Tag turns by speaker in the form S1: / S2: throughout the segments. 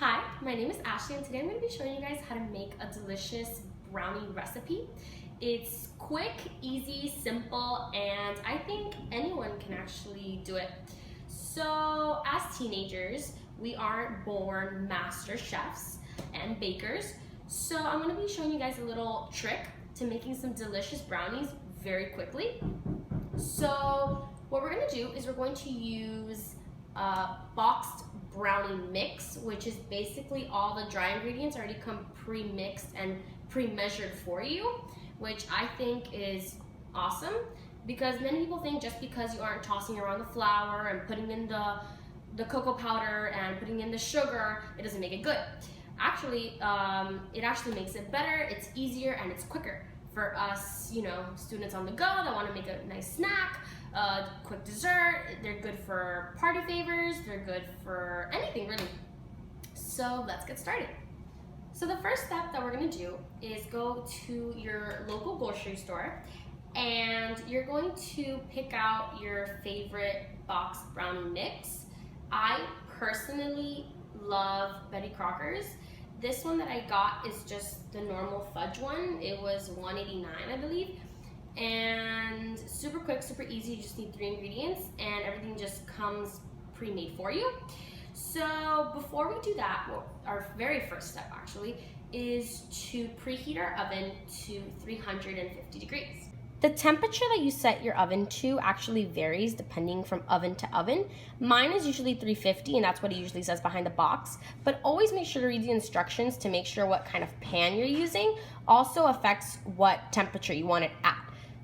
S1: Hi, my name is Ashley and today I'm going to be showing you guys how to make a delicious brownie recipe. It's quick, easy, simple, and I think anyone can actually do it. So as teenagers, we aren't born master chefs and bakers. So I'm going to be showing you guys a little trick to making some delicious brownies very quickly. So what we're going to do is we're going to use boxed brownie mix, which is basically all the dry ingredients already come pre-mixed and pre-measured for you, which I think is awesome because many people think just because you aren't tossing around the flour and putting in the cocoa powder and putting in the sugar, it doesn't make it good. Actually, it actually makes it better, it's easier, and it's quicker for us, students on the go that want to make a nice snack, quick dessert. They're good for party favors, they're good for anything really. So let's get started. So the first step that we're going to do is go to your local grocery store and you're going to pick out your favorite boxed brownie mix. I personally love Betty Crocker's. This one that I got is just the normal fudge one. It was $1.89, I believe. And super quick, super easy. You just need 3 ingredients and everything just comes pre-made for you. So before we do that, our very first step actually is to preheat our oven to 350 degrees. The temperature that you set your oven to actually varies depending from oven to oven. Mine is usually 350 and that's what it usually says behind the box, but always make sure to read the instructions to make sure what kind of pan you're using also affects what temperature you want it at.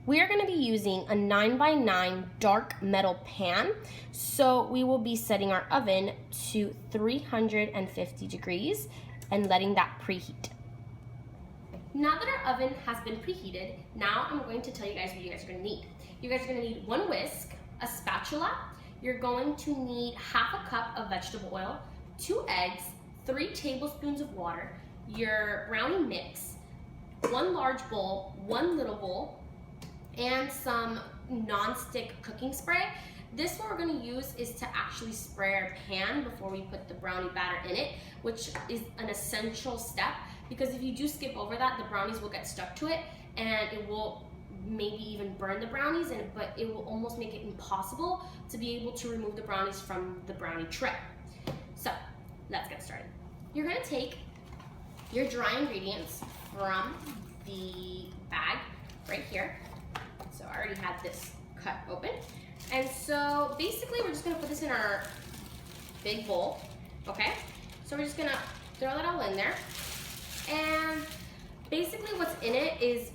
S1: We are going to be using a 9x9 dark metal pan, so we will be setting our oven to 350 degrees and letting that preheat. Now that our oven has been preheated, now I'm going to tell you guys what you guys are going to need. You guys are going to need 1 whisk, a spatula, you're going to need half a cup of vegetable oil, 2 eggs, 3 tablespoons of water, your brownie mix, 1 large bowl, 1 little bowl, and some non-stick cooking spray. This one we're going to use is to actually spray our pan before we put the brownie batter in it, which is an essential step because if you do skip over that, the brownies will get stuck to it and it will maybe even burn the brownies, but it will almost make it impossible to be able to remove the brownies from the brownie tray. So let's get started. You're going to take your dry ingredients from the bag right here. So I already had this cut open. And so basically we're just gonna put this in our big bowl, okay? So we're just gonna throw that all in there. And basically what's in it is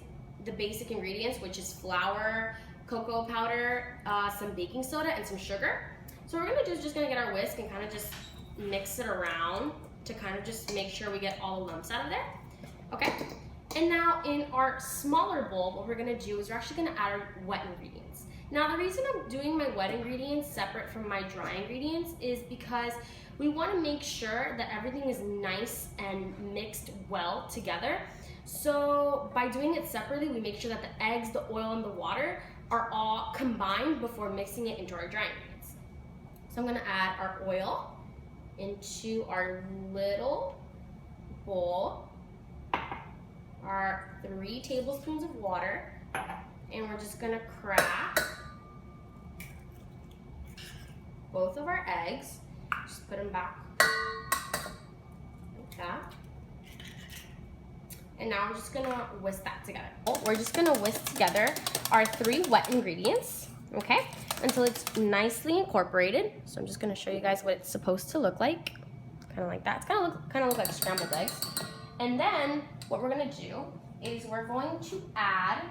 S1: the basic ingredients, which is flour, cocoa powder, some baking soda, and some sugar. So what we're gonna do is just gonna get our whisk and kind of just mix it around to kind of just make sure we get all the lumps out of there, okay? And now in our smaller bowl, what we're gonna do is we're actually gonna add our wet ingredients. Now the reason I'm doing my wet ingredients separate from my dry ingredients is because we wanna make sure that everything is nice and mixed well together. So by doing it separately, we make sure that the eggs, the oil, and the water are all combined before mixing it into our dry ingredients. So I'm gonna add our oil into our little bowl, our 3 tablespoons of water, and we're just gonna crack both of our eggs. Just put them back like that. And now we're just gonna whisk that together. We're just gonna whisk together our 3 wet ingredients, okay, until it's nicely incorporated. So I'm just gonna show you guys what it's supposed to look like. Kind of like that. It's kind of look like scrambled eggs. And then what we're gonna do is we're going to add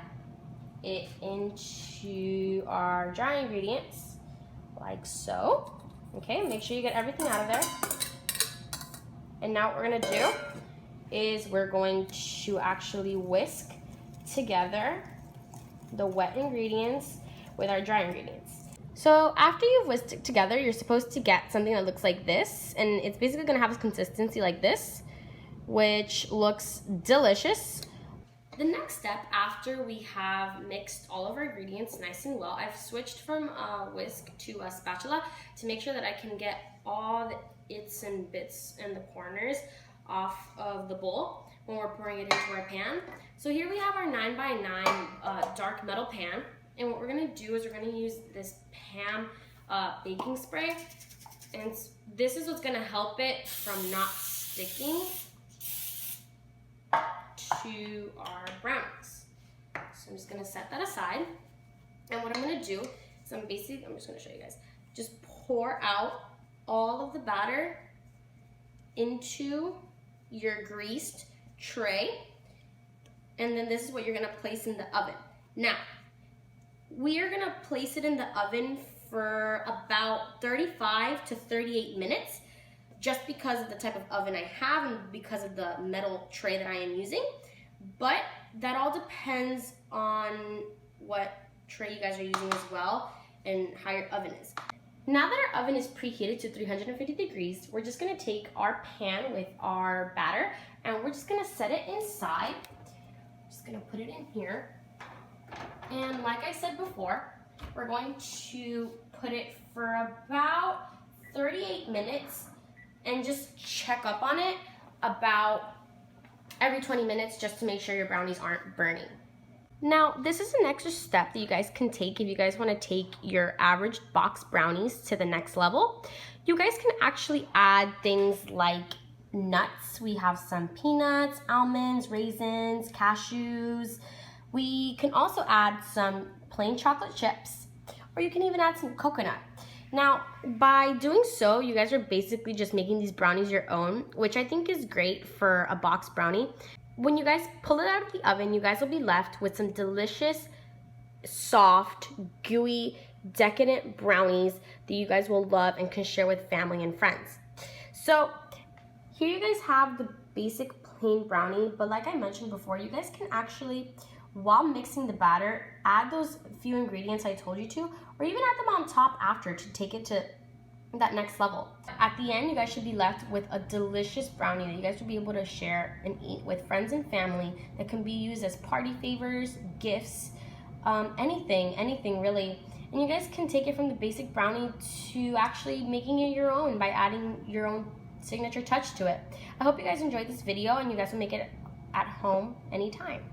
S1: it into our dry ingredients, like so. Okay, make sure you get everything out of there. And now what we're gonna do is we're going to actually whisk together the wet ingredients with our dry ingredients. So after you've whisked it together, you're supposed to get something that looks like this, and it's basically gonna have a consistency like this, which looks delicious. The next step, after we have mixed all of our ingredients nice and well, I've switched from a whisk to a spatula to make sure that I can get all the its and bits and the corners off of the bowl when we're pouring it into our pan. So here we have our 9x9 dark metal pan, and what we're gonna do is we're gonna use this pan baking spray, and this is what's gonna help it from not sticking to our brownies. So I'm just gonna set that aside, and what I'm gonna do is I'm just gonna show you guys, just pour out all of the batter into your greased tray, and then this is what you're gonna place in the oven. Now, we are gonna place it in the oven for about 35 to 38 minutes, just because of the type of oven I have and because of the metal tray that I am using. But that all depends on what tray you guys are using as well and how your oven is. Now that our oven is preheated to 350 degrees, we're just gonna take our pan with our batter and we're just gonna set it inside. Just gonna put it in here. And like I said before, we're going to put it for about 38 minutes and just check up on it about every 20 minutes just to make sure your brownies aren't burning. Now, this is an extra step that you guys can take if you guys want to take your average box brownies to the next level. You guys can actually add things like nuts. We have some peanuts, almonds, raisins, cashews. We can also add some plain chocolate chips, or you can even add some coconut. Now, by doing so, you guys are basically just making these brownies your own, which I think is great for a box brownie. When you guys pull it out of the oven, you guys will be left with some delicious, soft, gooey, decadent brownies that you guys will love and can share with family and friends. So here you guys have the basic plain brownie, but like I mentioned before, you guys can actually, while mixing the batter, add those few ingredients I told you to, or even add them on top after to take it to that next level. At the end, you guys should be left with a delicious brownie that you guys will be able to share and eat with friends and family, that can be used as party favors, gifts, anything really. And you guys can take it from the basic brownie to actually making it your own by adding your own signature touch to it. I hope you guys enjoyed this video and you guys will make it at home anytime.